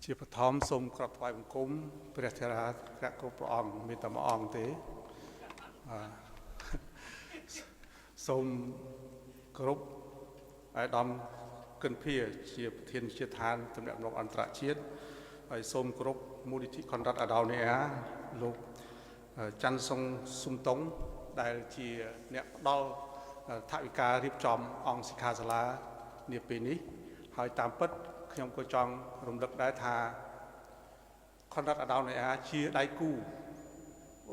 ជាបឋមសូមក្រាបថ្វាយបង្គំព្រះធរាព្រះគ្រប់ព្រះអង្គមានតែមួយអង្គទេសូមគោរពអាយដាមកិនភាជាប្រធានជាឋានទំនាក់ទំនងអន្តរជាតិហើយសូមគោរពមូលនិធិខុនរ៉ាត់អាដោនីអាលោកច័ន្ទសុងស៊ុំតុងដែលជាអ្នកផ្ដល់ថវិការៀបចំអង្គសិក្ខាសាលានាពេលនេះហើយតាមពិតខ្ញុំក៏ចង់រំលឹកដែរថាខុនរ៉ាត់អាដោនីអាជាដៃគូ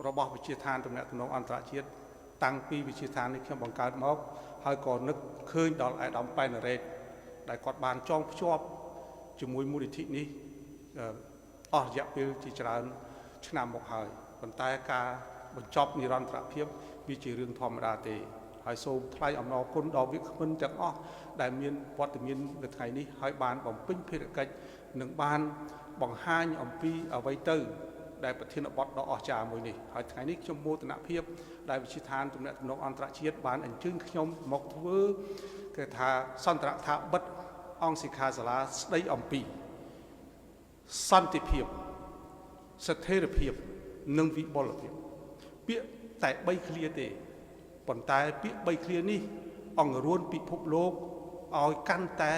របស់វិជាឋានទំនាក់ទំនងអន្តរជាតិតាំងពីវិជាឋាននេះខ្ញុំបង្កើតមកហើយក៏នឹកឃើញដល់អាយដាមប៉ែនរ៉េតដែលគាត់បានចងភ្ជាប់ជាមួយមូលនិធិនេះអស់រយៈពេលជាច្រើនឆ្នាំមកហើយប៉ុន្តែការបញ្ចប់និរន្តរភាពវាជារឿងធម្មតាទេហើយសូមថ្លែងអំណរគុណដល់វាគ្មិនទាំងអស់ដែលមានវត្តមាននៅថ្ងៃនេះហើយបានបំពេញភារកិច្ចនិងបានបង្ហាញអំពីអ្វីទៅដែលប្រធានបទដ៏អស្ចារ្យមួយនេះហើយថ្ងៃនេះខ្ញុំមោទនភាពដែលវិជាឋានទំនាក់ទំនងអន្តរជាតិបានអញ្ជើញខ្ញុំមកធ្វើគេថាសន្ទរកថាបិទអង្គសិក្ខាសាលាស្ដីអំពីសន្តិភាពស្ថិរភាពនិងវិបុលភាពពាក្យតែ3ឃ្លាទេប៉ុន្តែពាក្យ3ឃ្លានេះអង្រួនពិភពលោកឲ្យកាន់តែ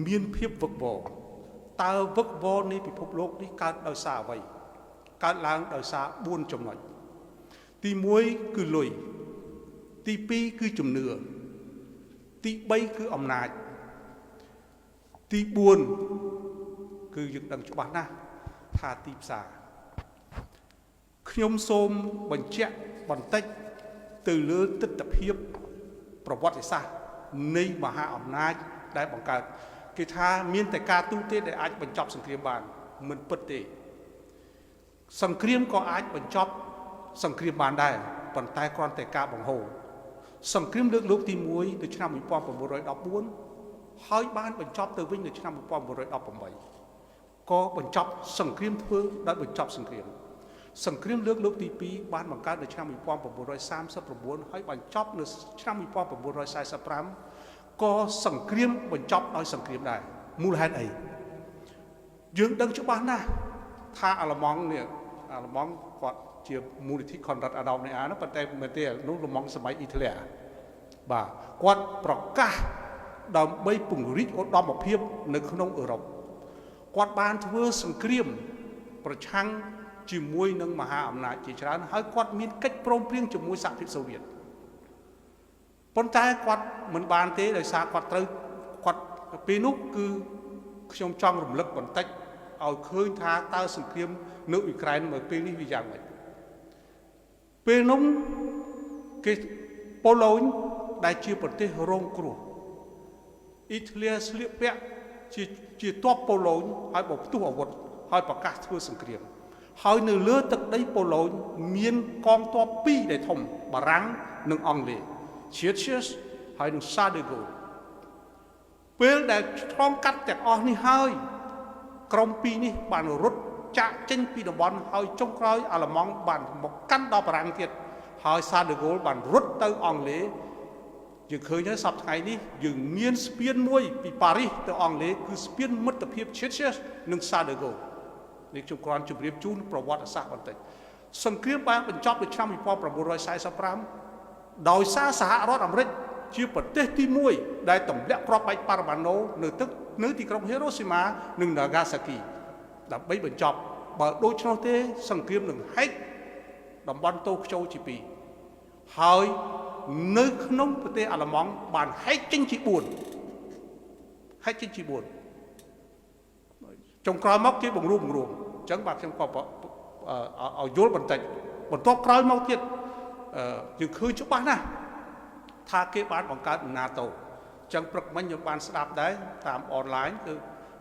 មានភាពវឹកវរតើវឹកវរនៃពិភពលោកនេះកើតដោយសារអ្វីកើតឡើងដោយសារ4ចំណុចទី1គឺលុយទី2គឺជំនឿទី3គឺអំណាចទី4គឺយើងដឹងច្បាស់ណាស់ថាទីផ្សារខ្ញុំសូមបញ្ជាក់បន្តិចទៅលើទិដ្ឋភាពប្រវត្តិសាស្ត្រនៃមហាអំណាចដែលបង្កើតគេថាមានតែការទូទេដែលអាចបញ្ចប់សង្គ្រាមបានមិនពិតទេសង្គ្រាមក៏អាចបញ្ចប់សង្គ្រាមបានដែរប៉ុន្តែគ្រាន់តែការបង្ហូរសង្គ្រាមលើកទី1នៅឆ្នាំ1914ហើយបានបញ្ចប់ទៅវិញនៅឆ្នាំ1918ក៏បញ្ចប់សង្គ្រាមធ្វើដោយបញ្ចប់សង្គ្រាមសង្គ្រាមលើកទី2បានបង្កើតនៅឆ្នាំ1939ហើយបញ្ចប់នៅឆ្នាំ1945ក៏សង្គ្រាមបញ្ចប់ដោយសង្គ្រាមដែរមូលហេតុអីយើងដឹងច្បាស់ណាស់ថាអាល្លឺម៉ង់នេះអាល្លឺម៉ង់គាត់ជាមូលនិធិខុនរ៉ាត់អាដោនីអានោះប៉ុន្តែមែនទេនោះអាល្លឺម៉ង់សម័យអ៊ីតាលីបាទគាត់ប្រកាសដើម្បីពង្រីកឧត្តមភាពនៅក្នុងអឺរ៉ុបគាត់បានធ្វើសង្គ្រាមប្រឆាំងជាមួយនឹងមហាអំណាចជាច្រើនហើយគាត់មានកិច្ចព្រមព្រៀងជាមួយសហភាពសូវៀតប៉ុន្តែគាត់មិនបានទេដោយសារគាត់ត្រូវគាត់ពេលនោះគឺខ្ញុំចង់រំលឹកបន្តិចឲ្យឃើញថាតើសង្គ្រាមនៅអ៊ុយក្រែននៅពេលនេះវាយ៉ាងម៉េចពេលនោះគេប៉ូឡូញដែលជាប្រទេសរងគ្រោះអ៊ីតាលីស្លៀកពាក់ជាទ័ពប៉ូឡូញហើយបផ្ទុះអាវុធហើយប្រកាសធ្វើសង្គ្រាមហើយនៅលើទឹកដីប៉ូឡូញមានកងទ័ព2ដែលធំបារាំងនិងអង់គ្លេស Churchill ហើយនិង Charles de Gaulle ពេលដែលឆ្លងកាត់ទាំងអស់នេះហើយក្រុម2នេះបានរត់ចាក់ចេញពីតំបន់ហើយចុងក្រោយអាល្លឺម៉ង់បានមកកាន់ដល់បារាំងទៀតហើយ Charles de Gaulle បានរត់ទៅអង់គ្លេសយើងឃើញហើយសប្តាហ៍ថ្ងៃនេះយើងមានស្ពានមួយពីប៉ារីសទៅអង់គ្លេសគឺស្ពានមិត្តភាព Churchill និង Charles de Gaulleនេះខ្ញុំគ្រាន់ជម្រាបជូនប្រវត្តិសាស្ត្របន្តិចសង្គ្រាមបានបញ្ចប់នៅឆ្នាំ1945ដោយសារសហរដ្ឋអាមេរិកជាប្រទេសទី1ដែលទម្លាក់គ្រាប់បែកប៉ារ៉ាម៉ាណូនៅទីក្រុងហេរ៉ូស៊ីម៉ានិងណាហ្គាសាគីដើម្បីបញ្ចប់បើដូច្នោះទេសង្គ្រាមនឹងហែកតំបន់តូក្យូជា2ហើយនៅក្នុងប្រទេសអាល្លឺម៉ង់បានហែកចេញជា4ហែកចេញជា4ចុងក្រោយមកគេបង្រួមអញ្ចឹងបាទខ្ញុំក៏ឲ្យយល់បន្តិចបន្ទាប់ក្រោយមកទៀតយើងឃើញច្បាស់ណាស់ថាគេបានបង្កើត NATO អញ្ចឹងព្រឹកមិញខ្ញុំបានស្ដាប់ដែរតាមអនឡាញគឺ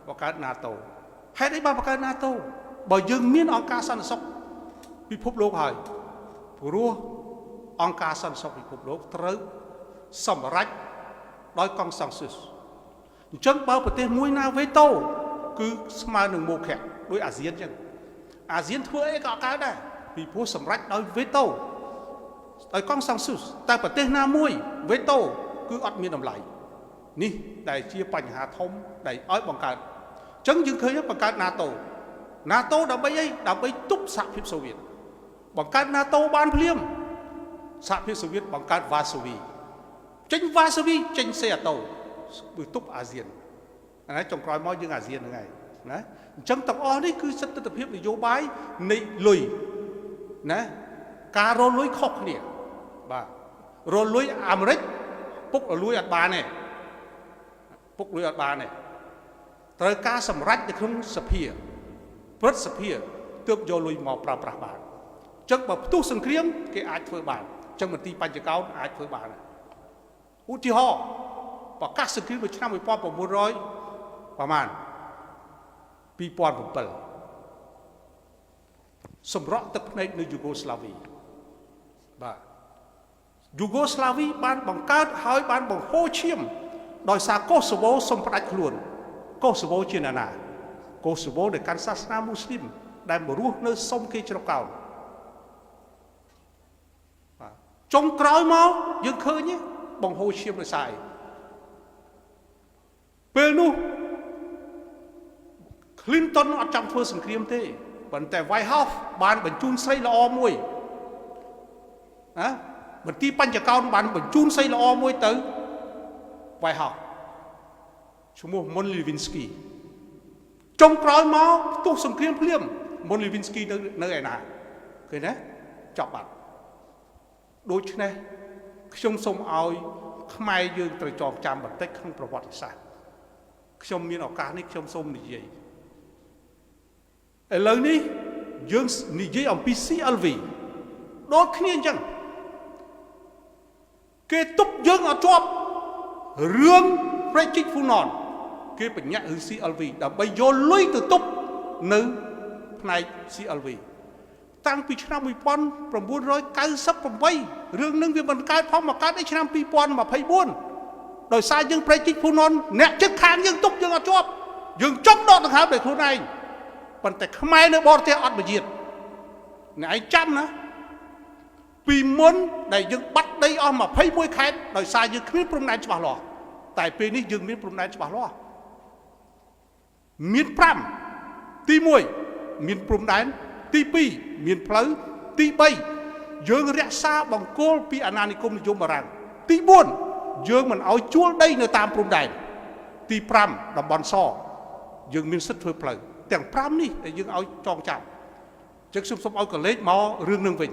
បង្កើត NATO ហេតុអីបានបង្កើត NATO បើយើងមានអង្គការសន្តិសុខពិភពលោកហើយព្រោះអង្គការសន្តិសុខពិភពលោកត្រូវសម្រេចដោយកុងសង្ស៊ុសអញ្ចឹងបើប្រទេសមួយណាវេតូគឺស្មើនឹងមោខៈដោយអាស៊ានអញ្ចឹងអាស៊ានធ្វើអីក៏កើតដែរពីព្រោះសម្រេចដោយវេតូដោយកុងសង្ស៊ុសតែប្រទេសណាមួយវេតូគឺអត់មានតម្លៃនេះដែលជាបញ្ហាធំដែលឲ្យបង្កើត ចឹងយើងឃើញបង្កើត NATO ដើម្បីអីដើម្បីទប់សហភាពសូវៀតបង្កើត NATO បានភ្លាមសហភាពសូវៀតបង្កើតវ៉ាសូវីចេញវ៉ាសូវីចេញសេអាតូគឺទប់អាស៊ានណាចុងក្រោយមកយើងអាស៊ានហ្នឹងហើយណាអញ្ចឹងទាំងអស់នេះគឺសិទ្ធិភាពនយោបាយនៃលុយណាការរលួយខុសគ្នាបាទរលួយអាមេរិកពុករលួយអត់បានទេពុករលួយអត់បានទេត្រូវការសម្រេចនៅក្នុងសភាព្រឹទ្ធសភាទើបយកលុយមកប្រើប្រាស់បានអញ្ចឹងបើផ្ទុះសង្គ្រាមគេអាចធ្វើបានអញ្ចឹងមន្ទីរបញ្ចកោណអាចធ្វើបានឧទាហរណ៍ប្រកាសសង្គ្រាមនៅឆ្នាំ1900ប្រមាណ2007សម្រក់ទឹកភ្នែកនៅយូហ្គោស្លាវីបាទយូហ្គោស្លាវីបានបង្កើតហើយបានបង្ហូរឈាមដោយសារកូសូវូសូមផ្ដាច់ខ្លួនកូសូវូជាណាកូសូវូដែលកាន់សាសនាមូស្លីមដែលមករស់នៅសុំគេជ្រកកោនបាទចុងក្រោយមកយើងឃើញបង្ហូរឈាមដោយសារពេលនោះ Clinton អត់ចង់ធ្វើសង្គ្រាមទេប៉ុន្តែ White House បានបញ្ជូនស្រីល្អមួយណាមន្ទីរបញ្ចកោណបានបញ្ជូនស្រីល្អមួយទៅ White House ឈ្មោះ Mon Lewinsky ចុងក្រោយមកផ្ទុះសង្គ្រាមភ្លាម Mon Lewinsky នៅឯណាឃើញទេចប់បាត់ដូច្នេះខ្ញុំសូមឲ្យខ្មែរយើងត្រូវចងចាំបន្តិចក្នុងប្រវត្តិសាស្ត្រខ្ញុំមានឱកាសនេះខ្ញុំសូមនិយាយឥឡូវនេះយើងនិយាយអំពី CLV ដូចគ្នាអញ្ចឹងគេទប់យើងឲ្យជាប់រឿងប្រេជីកហ្វូណនគេបញ្ញត្តិរឿង CLV ដើម្បីយកលុយទៅទប់នៅផ្នែក CLV តាំងពីឆ្នាំ1998រឿងនឹងវាមិនកើតផងមកកើតនៅឆ្នាំ2024ដោយសារយើងប្រេជីកហ្វូណនអ្នកជិតខាងយើងទប់យើងអត់ជាប់យើងចង់ដកដង្ហើមដោយខ្លួនឯងប៉ុន្តែខ្មែរនៅបរទេសអត់វិជាអ្នកឯងចាំណាពីមុនដែលយើងបាត់ដីអស់21ខេត្តដោយសារយើងគ្មានព្រំដែនច្បាស់លាស់តែពេលនេះយើងមានព្រំដែនច្បាស់លាស់មាន5ទី1មានព្រំដែនទី2មានផ្លូវទី3យើងរក្សាបង្គោលពីអាណានិគមនិយមបារាំងទី4យើងមិនឲ្យជួលដីនៅតាមព្រំដែនទី5តំបន់សយើងមានសិទ្ធិធ្វើផ្លូវទាំង5នេះដែលយើងឲ្យចងចាំអញ្ចឹងខ្ញុំសូមឲ្យកលេចមករឿងនឹងវិញ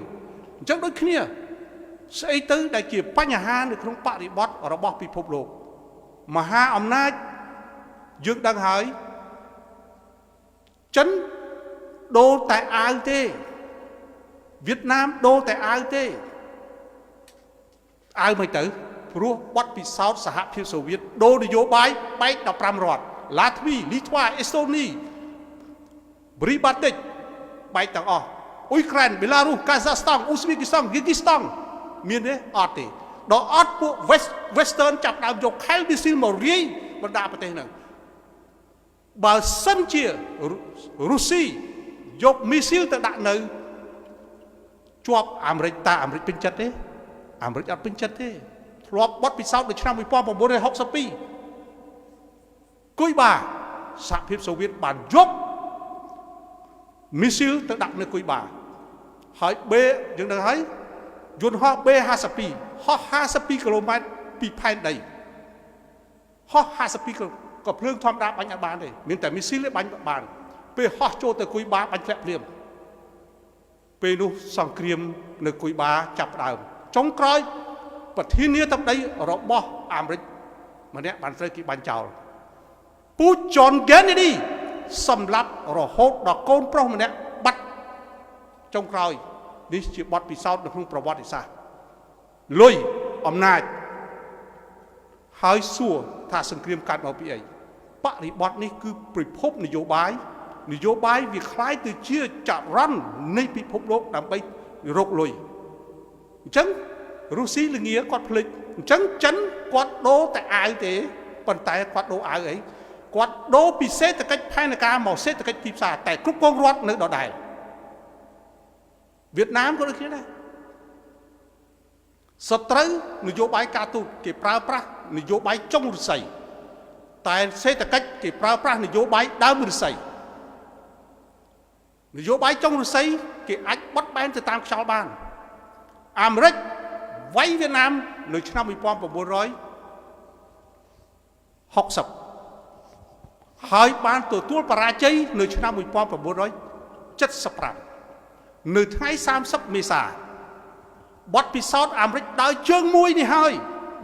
អញ្ចឹងដូចគ្នាស្អីទៅដែលជាបញ្ហានៅក្នុងបរិបទរបស់ពិភពលោកមហាអំណាចយើងដឹងហើយចិនដូរតែអាវទេវៀតណាមដូរតែអាវទេអាវមិនទៅព្រោះបទពិសោធន៍សហភាពសូវៀតដូរនយោបាយបែក15រដ្ឋឡាថ្វីលីធ្វាអេស្តូនីប្រីបាតិចបែកទាំងអស់អ៊ុយក្រែនបេឡារុសកាហ្សាស្តានអ៊ូស្ប៊ីគីស្តានគីគីស្តានមានទេអត់ទេដល់អត់ពួក Western ចាប់ដើមយកខែលមីស៊ីលមករាយបណ្ដាប្រទេសហ្នឹងបើសិនជារុស្ស៊ីយកមីស៊ីលទៅដាក់នៅជាប់អាមេរិកតាអាមេរិកពេញចិត្តទេអាមេរិកអត់ពេញចិត្តទេធ្លាប់បត់ពិសោធន៍នៅឆ្នាំ1962គុយបាសហភាពសូវៀតបានយកមីស៊ីលទៅដាក់នៅគុយបាហើយយើងដឹងហើយយន្តហោះ B52 ហោះ52គីឡូម៉ែត្រពីផែនដីហោះ52គីឡូក៏ភ្លើងធម្មតាបាញ់អត់បានទេមានតែមីស៊ីលទេបាញ់បានពេលហោះចូលទៅគុយបាបាញ់ធ្លាក់ភ្លាមពេលនោះសង្គ្រាមនៅគុយបាចាប់ដើមចុងក្រោយប្រធានាធិបតីរបស់អាមេរិកម្នាក់បានត្រូវគេបាញ់ចោលពូ John Kennedy សម្លាប់រហូតដល់កូនប្រុសម្នាក់បាត់ចុងក្រោយនេះជាបទពិសោធន៍នៅក្នុងប្រវត្តិសាស្ត្រលុយអំណាចហើយសួរថាសង្គ្រាមកើតមកពីអីបរិបទនេះគឺពិភពនយោបាយវាคล้ายទៅជាចរន្តនៃពិភពលោកដើម្បីរកលុយអញ្ចឹងរុស្ស៊ីល្ងាគាត់ភ្លេចអញ្ចឹងចិនគាត់ដូរតែអាវទេប៉ុន្តែគាត់ដូរអាវអីគាត់ដូរពីសេដ្ឋកិច្ចផែនការមកសេដ្ឋកិច្ចទីផ្សារតែគ្រប់គ្រងរដ្ឋនៅដដែលវៀតណាមក៏ដូចគ្នាដែរសត្រូវនយោបាយការទូតគេប្រើប្រាស់នយោបាយចុងរុស្ស៊ី តែសេដ្ឋកិច្ចគេប្រើប្រាស់នយោបាយដើមឫស្សីនយោបាយចុងឫស្សីគេអាចបត់បែនទៅតាមខ្យល់បានអាមេរិកវាយវៀតណាមនៅឆ្នាំ1960ហើយបានទទួលបរាជ័យនៅឆ្នាំ1975នៅថ្ងៃ30មេសាបទពិសោធន៍អាមេរិកដើរជើងមួយនេះហើយ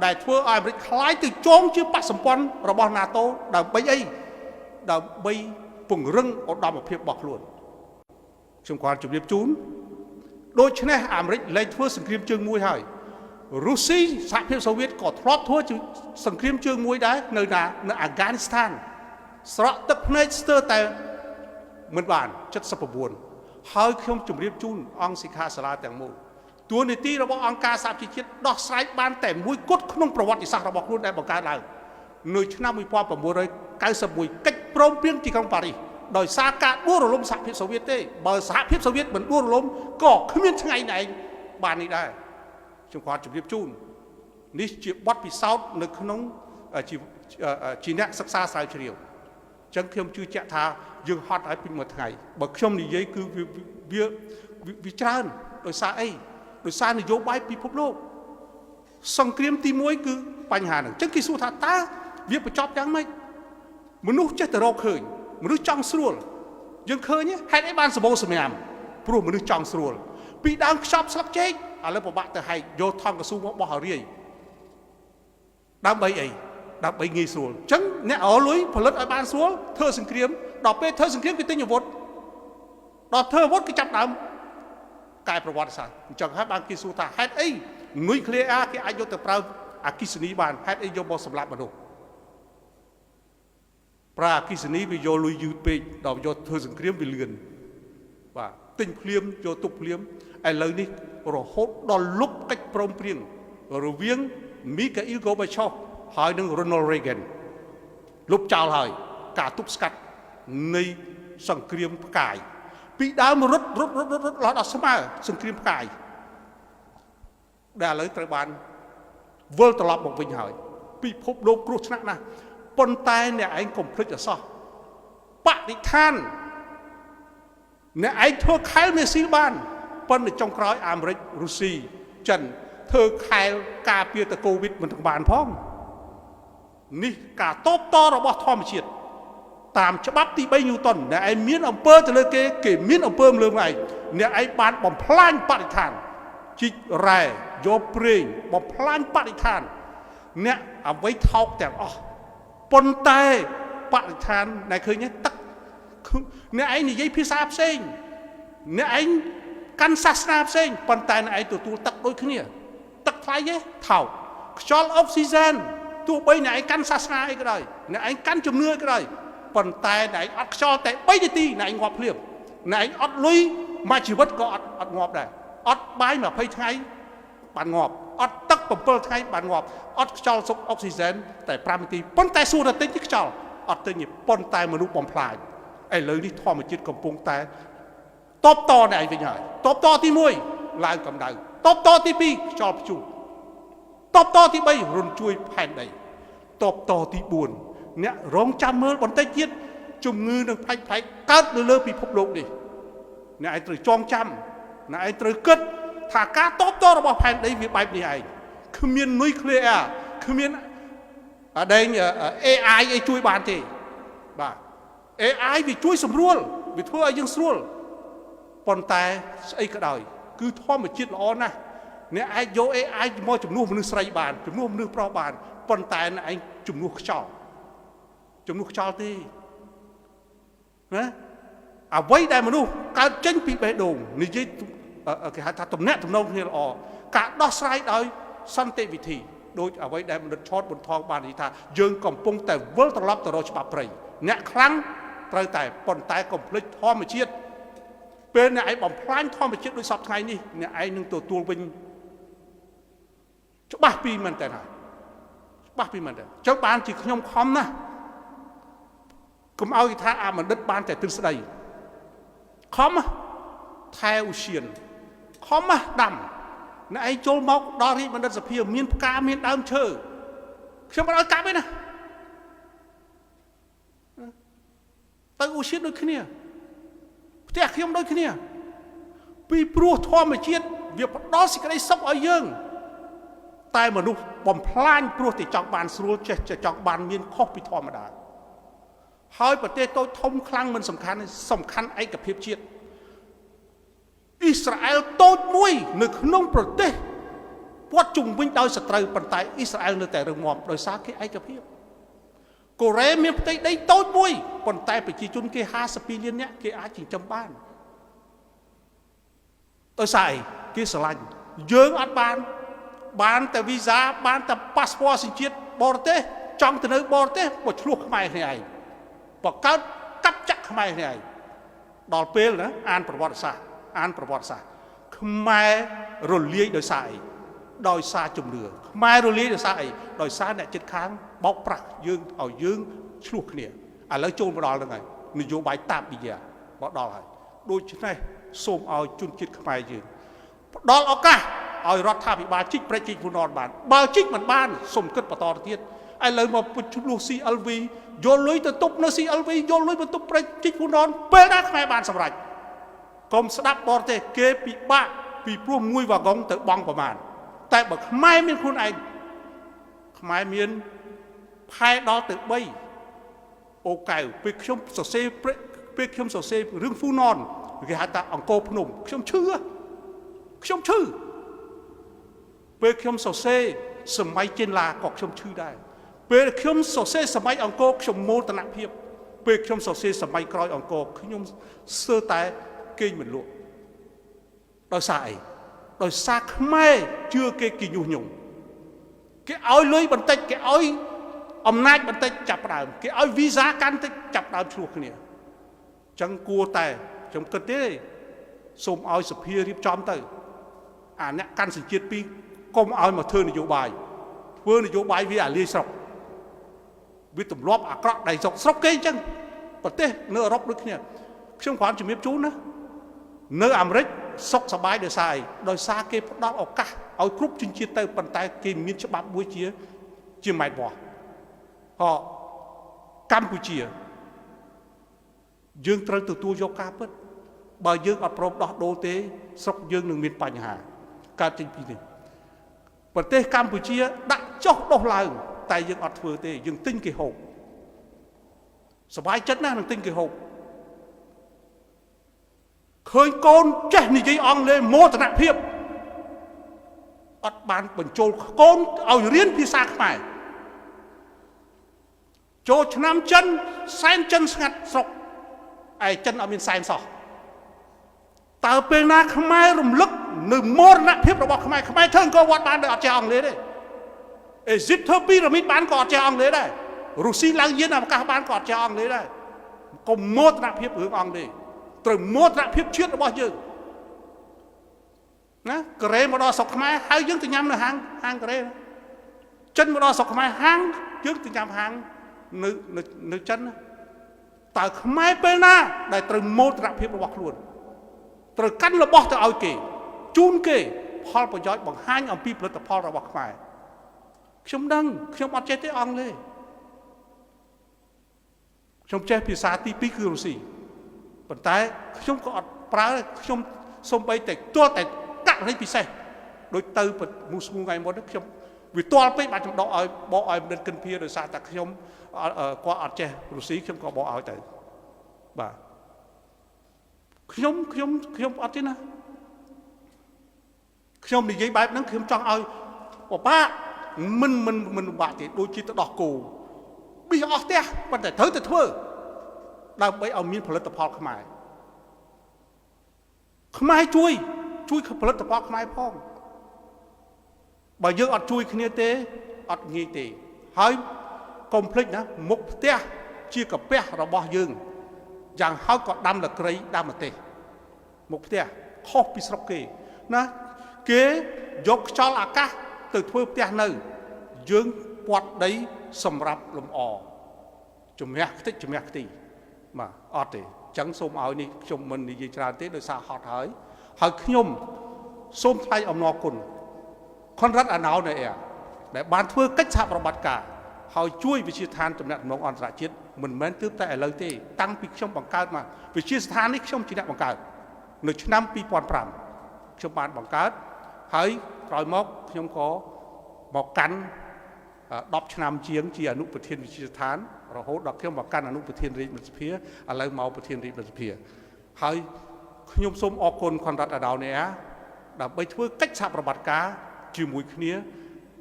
ដែលធ្វើឲ្យអាមេរិកខ្លាយទៅចងជាបកសម្ព័ន្ធរបស់ NATO ដើម្បីអីដើម្បីពង្រឹងឧត្តមភាពរបស់ខ្លួនខ្ញុំគាត់ជម្រាបជូនដូច្នេះអាមេរិកលែងធ្វើសង្គ្រាមជើងមួយហើយរុស្ស៊ីសហភាពសូវៀតក៏ធ្លាប់ធ្វើសង្គ្រាមជើងមួយដែរនៅអាហ្គានីស្ថានស្រក់ទឹកភ្នែកស្ទើរតែមិនបាន79ហើយខ្ញុំជម្រាបជូនអង្គសិក្ខាសាលាទាំងមូលតួនាទីរបស់អង្គការសហជីវជាតិដោះស្រាយបានតែមួយគត់ក្នុងប្រវត្តិសាស្ត្ររបស់ខ្លួនដែលបង្កើតឡើងនៅឆ្នាំ1991កិច្ចព្រមព្រៀងទីក្រុងប៉ារីសដោយសារការដួលរលំសហភាពសូវៀតទេបើសហភាពសូវៀតមិនដួលរលំក៏គ្មានថ្ងៃណែបាននេះដែរខ្ញុំគាត់ជម្រាបជូននេះជាបទពិសោធន៍នៅក្នុងជាអ្នកសិក្សាស្រាវជ្រាវអញ្ចឹងខ្ញុំជឿជាក់ថាយើងហត់ឲ្យពេញមួយថ្ងៃបើខ្ញុំនិយាយគឺវាច្រើនដោយសារអីដោយសារនយោបាយពិភពលោកសង្គ្រាមទី1គឺបញ្ហាហ្នឹងអញ្ចឹងគេសួរថាតើវាបញ្ចប់យ៉ាងម៉េចមនុស្សចេះតែរកឃើញមនុស្សចង់ស្រួលយើងឃើញហេតុអីបានសម្បូរសម្ញាំព្រោះមនុស្សចង់ស្រួលពីដើមខ្ចប់ស្លឹកចេកឥឡូវពិបាកទៅហែកយកថង់កស៊ូមកបោះឲ្យរាយដើម្បីអីដើម្បីងាយស្រួលអញ្ចឹងអ្នកអលុយផលិតឲ្យបានស្រួលធ្វើសង្គ្រាមដល់ពេលធ្វើសង្គ្រាមគេទិញអាវុធដល់ធ្វើអាវុធគេចាប់ដើមកែប្រវត្តិសាស្ត្រអញ្ចឹងហើយបានគេសួរថាហេតុអីនុយក្លេអ៊ែរគេអាចយកទៅប្រើអគ្គិសនីបានហេតុអីយកមកសម្លាប់មនុស្សប្រើអគ្គិសនីវាយកលុយយឺតពេកដល់យកធ្វើសង្គ្រាមវាលឿនបាទទិញភ្លាមយកទុកភ្លាមឥឡូវនេះរហូតដល់លុបកិច្ចព្រមព្រៀងរវាងមីកាអ៊ីល Gorbachev ហើយនឹង Ronald Reagan លុបចោលហើយការទប់ស្កាត់នៃសង្គ្រាមផ្កាយពីដើមរត់ដល់ស្មើសង្គ្រាមផ្កាយដែលឥឡូវត្រូវបានវិលត្រឡប់មកវិញហើយពិភពលោកគ្រោះថ្នាក់ណាស់ប៉ុន្តែអ្នកឯងកុំភ្លេចអសោះបដិឋានអ្នកឯងធ្វើខែលមេស៊ីលបានប៉ុន្តែចុងក្រោយអាមេរិករុស្ស៊ីចិនធ្វើខែលការពារទៅកូវីដមិនទាំងបានផងនេះការតបតរបស់ធម្មជាតិតាមច្បាប់ទី3ញូតនអ្នកឯងមានអំពើទៅលើគេមានអំពើលើឯងអ្នកឯងបានបំផ្លាញបរិស្ថានជីករ៉ែយកប្រេងបំផ្លាញបរិស្ថានអ្នកអ្វីថោកទាំងអស់ប៉ុន្តែបរិស្ថានដែលឃើញទឹកអ្នកឯងនិយាយភាសាផ្សេងអ្នកឯងកាន់សាសនាផ្សេងប៉ុន្តែអ្នកឯងទទួលទឹកដូចគ្នាទឹកថ្លៃទេថោកខ្យល់អុកស៊ីហ្សែនទោះបីអ្នកឯងកាន់សាសនាអីក៏ដោយអ្នកឯងកាន់ជំនឿអីក៏ដោយប៉ុន្តែអ្នកឯងអត់ខ្យល់តែ3នាទីអ្នកឯងងាប់ភ្លាមអ្នកឯងអត់លុយមួយជីវិតក៏អត់ងាប់ដែរអត់បាយ20ថ្ងៃបានងាប់អត់ទឹក7ថ្ងៃបានងាប់អត់ខ្យល់សុខអុកស៊ីហ្សែនតែ5នាទីប៉ុន្តែសួរតែទិញខ្យល់អត់ទិញទេប៉ុន្តែមនុស្សបំផ្លាញឥឡូវនេះធម្មជាតិកំពុងតែតបតអ្នកឯងវិញហើយតបតទី1ឡើងកម្ដៅតបតទី2ខ្យល់ព្យុះតបតទី3រំជួយផែនដីតបតទី4អ្នករងចាំមើលបន្តិចទៀតជំងឺនឹងផ្លែកកើតនៅលើពិភពលោកនេះអ្នកឯងត្រូវចងចាំអ្នកឯងត្រូវគិតថាការតបតរបស់ផែនដីវាបែបនេះឯងគ្មាននុយក្លេអ៊ែរគ្មានដែល AI អីជួយបានទេបាទ AI វាជួយសម្រួលវាធ្វើឲ្យយើងស្រួលប៉ុន្តែស្អីក៏ដោយគឺធម្មជាតិល្អណាស់អ្នកអាចយក AI មកជំនួសមនុស្សស្រីបានជំនួសមនុស្សប្រុសបានប៉ុន្តែអ្នកឯងជំនួសខ្យល់ទេណាអ្វីដែលមនុស្សកើតចេញពីបេះដូងនិយាយគេហៅថាទំនាក់ទំនងគ្នាល្អការដោះស្រាយដោយសន្តិវិធីដោយអ្វីដែលបណ្ឌិតឆតប៊ុនថងបាននិយាយថាយើងកំពុងតែវិលត្រឡប់ទៅរកច្បាប់ព្រៃអ្នកខ្លាំងត្រូវតែប៉ុន្តែកុំភ្លេចធម្មជាតិពេលអ្នកឯងបំផ្លាញធម្មជាតិដោយសពថ្ងៃនេះអ្នកឯងនឹងទទួលវិញច្បាស់ពីមែនតើណាច្បាស់ពីមែនតើចុះបានជាខ្ញុំខំណាស់កុំឲ្យថាអាបណ្ឌិតបានតែទ្រឹស្ដីខំថែឧសៀនខំដាំអ្នកឯងចូលមកដល់រាជបណ្ឌិតសភាមានផ្កាមានដើមឈើខ្ញុំមិនឲ្យកាប់ទេណា ទៅឧស្សាហដូចគ្នាផ្ទះខ្ញុំដូចគ្នាពីព្រោះធម្មជាតិវាផ្ដល់សេចក្តីសុខឲ្យយើងតែមនុស្សបំផ្លាញព្រោះតែចង់បានស្រួលចេះចង់បានមានខុសពីធម្មតាហើយប្រទេសតូចធំខ្លាំងមិនសំខាន់ឯកភាពជាតិអ៊ីស្រាអែលតូចមួយនៅក្នុងប្រទេសព័ទ្ធជុំវិញដោយសត្រូវប៉ុន្តែអ៊ីស្រាអែលនៅតែរឹងមាំដោយសារគេឯកភាពកូរ៉េមានផ្ទៃដីតូចមួយប៉ុន្តែប្រជាជនគេ52លាននាក់គេអាចចិញ្ចឹមដោយសារអីគេស្រឡាញ់យើងអត់បានតែវីសាបានតែប៉ាសពតសញ្ជាតិបរទេសចង់ទៅនៅបរទេសមកឆ្លោះខ្មែរគ្នាឯងបង្កើតកាប់ចាក់ខ្មែរគ្នាឯងដល់ពេលណាអានប្រវត្តិសាស្ត្រខ្មែររលាយដោយសារអីដោយសារជំនឿខ្មែររលាយដោយសារអីដោយសារអ្នកចិត្តខាងបោកប្រាស់យើងឲ្យយើងឆ្លោះគ្នាឥឡូវចូលមកដល់ហ្នឹងហើយនយោបាយតាបវិយាមកដល់ហើយដូច្នេះសូមឲ្យជនជាតិខ្មែរយើងផ្ដល់ឱកាសឲ្យរដ្ឋាភិបាលជីកប្រជិកហ៊ុនអនបានបើជីកមិនបានសូមគិតបន្តទៅទៀតឥឡូវមកពុជឆ្លោះ CLV យកលុយទៅទប់នៅ CLV យកលុយទៅទប់ប្រជិកហ៊ុនអនពេលណាខ្មែរបានសម្រេចកុំស្ដាប់បរទេសគេពិបាកពីព្រោះមួយវ៉ាហ្គងទៅបង់ប្រមាណតែបើខ្មែរមានខ្លួនឯងខ្មែរមានផែដល់ទៅ3អូកៅពេលខ្ញុំសរសេររឿងហ្វូណនគេហៅថាអង្គរភ្នំខ្ញុំឈឺពេលខ្ញុំសរសេរសម័យចេនឡាក៏ខ្ញុំឈឺដែរពេលខ្ញុំសរសេរសម័យអង្គរខ្ញុំមោទនភាពពេលខ្ញុំសរសេរសម័យក្រោយអង្គរខ្ញុំស្ទើរតែគេងមិនលក់ដោយសារអីដោយសារខ្មែរជឿគេញុះញង់គេឲ្យលុយបន្តិចគេឲ្យអំណាចបន្តិចចាប់ដើមគេឲ្យវីសាកាន់តិចចាប់ដើមឆ្លោះគ្នាអញ្ចឹងគួរតែខ្ញុំគិតទេសូមឲ្យសភារៀបចំទៅអាអ្នកកាន់សញ្ជាតិពីរកុំឲ្យមកធ្វើនយោបាយវាអាលាយស្រុកវាទម្លាប់អាក្រក់ដៃស្រុកគេអញ្ចឹងប្រទេសនៅអឺរ៉ុបដូចគ្នាខ្ញុំគ្រាន់ជំរាបជូនណានៅអាមេរិកសុខសប្បាយដោយសារគេផ្ដល់ឱកាសឲ្យគ្រប់ជនជាតិទៅប៉ុន្តែគេមានច្បាប់មួយជាម៉ែត្រវាស់កម្ពុជាយើងត្រូវទទួលយកការពិតបើយើងអត់ព្រមដោះដូរទេស្រុកយើងនឹងមានបញ្ហាកើតចេញពីនេះប្រទេសកម្ពុជាដាក់ចុះដោះឡើងតែយើងអត់ធ្វើទេយើងទិញគេហូបសប្បាយចិត្តណាស់នឹងទិញគេហូបឃើញកូនចេះនិយាយអង់គ្លេសមោទនភាពអត់បានបញ្ចូលកូនឲ្យរៀនភាសាខ្មែរចូលឆ្នាំចិនសែនចិនស្ងាត់ស្រុកឯចិនអត់មានសែនសោះតើពេលណាខ្មែររំលឹកនៅមរណភាពរបស់ខ្មែរធ្វើអង្គរវត្តបានដោយអត់ចេះអង់គ្លេសទេអេស៊ីបធ្វើពីរ៉ាមីតបានក៏អត់ចេះអង់គ្លេសដែររុស្ស៊ីឡើងយានអវកាសបានក៏អត់ចេះអង់គ្លេសដែរកុំមោទនភាពរឿងអង់គ្លេសត្រូវមោទនភាពជាតិរបស់យើងណាកូរ៉េមកដល់ស្រុកខ្មែរហើយយើងទៅញ៉ាំនៅហាងកូរ៉េចិនមកដល់ស្រុកខ្មែរហាងយើងទៅញ៉ាំហាងនៅចិនតើខ្មែរពេលណាដែលត្រូវមោទនភាពរបស់ខ្លួនត្រូវកាន់របស់ទៅឲ្យគេជូនគេផលប្រយោជន៍បង្ហាញអំពីផលិតផលរបស់ខ្មែរខ្ញុំដឹងខ្ញុំអត់ចេះទេអង់គ្លេសខ្ញុំចេះភាសាទី2គឺរុស្ស៊ីប៉ុន្តែខ្ញុំក៏អត់ប្រើខ្ញុំសូម្បីតែទាល់តែករណីពិសេសដូចទៅមូស្គូថ្ងៃមុនខ្ញុំវាទាល់ពេកបាទខ្ញុំបកឲ្យមិនកិនភាដោយសារតែខ្ញុំគាត់អត់ចេះរុស្ស៊ីខ្ញុំក៏បកឲ្យទៅបាទខ្ញុំអត់ទេណាខ្ញុំនិយាយបែបហ្នឹងខ្ញុំចង់ឲ្យបបាក់មិនបាក់ទេដូចជាទៅដោះគោប៊ីអស់ផ្ទះប៉ុន្តែត្រូវតែធ្វើដើម្បីឲ្យមានផលិតផលខ្មែរជួយផលិតផលខ្មែរផងបើយើងអត់ជួយគ្នាទេអត់ងាយទេហើយកុំភ្លេចណាមុខផ្ទះជាកាពះរបស់យើងយ៉ាងហោចក៏ដាំលក្រីដាំម្ទេសមុខផ្ទះខុសពីស្រុកគេណាគេយកខ្យល់អាកាសទៅធ្វើផ្ទះនៅយើងពាត់ដីសម្រាប់លំអជំរះខ្ទេចជំរះខ្ទីបាទអត់ទេអញ្ចឹងសូមឲ្យនេះខ្ញុំមិននិយាយច្រើនទេដោយសារហត់ហើយខ្ញុំសូមថ្លែងអំណរគុណខុនរ៉ាត់អាណៅណែដែលបានធ្វើកិច្ចសហប្រតិបត្តិការហើយជួយវិជាឋានទំនាក់ទំនងអន្តរជាតិ មិនមែនទើបតែឥឡូវទេតាំងពីខ្ញុំបង្កើតមកវិទ្យាស្ថាននេះខ្ញុំជាអ្នកបង្កើតនៅឆ្នាំ2005ខ្ញុំបានបង្កើតហើយក្រោយមកខ្ញុំក៏មកកាន់10ឆ្នាំជាងជាអនុប្រធានវិទ្យាស្ថានរហូតដល់ខ្ញុំមកកាន់អនុប្រធានរាជរដ្ឋសភាឥឡូវមកប្រធានរាជរដ្ឋសភាហើយខ្ញុំសូមអរគុណខុនរ៉ាត់អាដោនីអាដើម្បីធ្វើកិច្ចសហប្រតិបត្តិការជាមួយគ្នា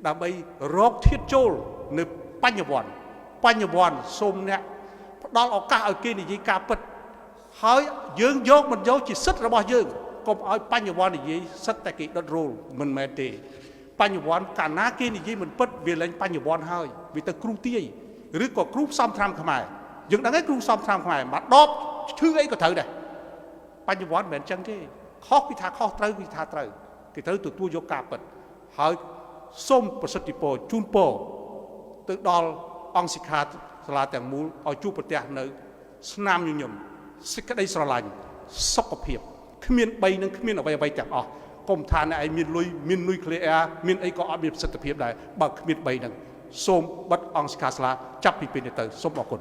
ដើម្បីរកធាតុចូលនៅបញ្ញវន្តសូមអ្នកផ្ដល់ឱកាសឲ្យគេនិយាយការពិតហើយយើងយកមិនយកជាសិទ្ធិរបស់យើងកុំឲ្យបញ្ញវន្តនិយាយសិទ្ធិតែគេដុតរោលមិនមែនទេបញ្ញវន្តកាលណាគេនិយាយមិនពិតវាលែងបញ្ញវន្តហើយវាទៅគ្រូទាយឬក៏គ្រូផ្សំត្រាំខ្មែរយើងដឹងហើយគ្រូផ្សំត្រាំខ្មែរមកដបឈឺអីក៏ត្រូវដែរបញ្ញវន្តមិនមែនចឹងទេខុសគេថាខុសត្រូវគេថាត្រូវគេត្រូវទទួលយកការពិតហើយសូមប្រសិទ្ធពរជូនពរទៅដល់អង្គសិក្ខាសាលាទាំងមូលឲ្យជួបប្រទះនៅស្នាមញញឹមសេចក្តីស្រឡាញ់សុខភាពគ្មាន3នឹងគ្មានអ្វីទាំងអស់កុំថាអ្នកឯងមានលុយមាននុយក្លេអ៊ែរមានអីក៏អត់មានប្រសិទ្ធភាពដែរបើគ្មាន3នឹងសូមបិទអង្គសិក្ខាសាលាចាប់ពីពេលនេះទៅសូមអរគុណ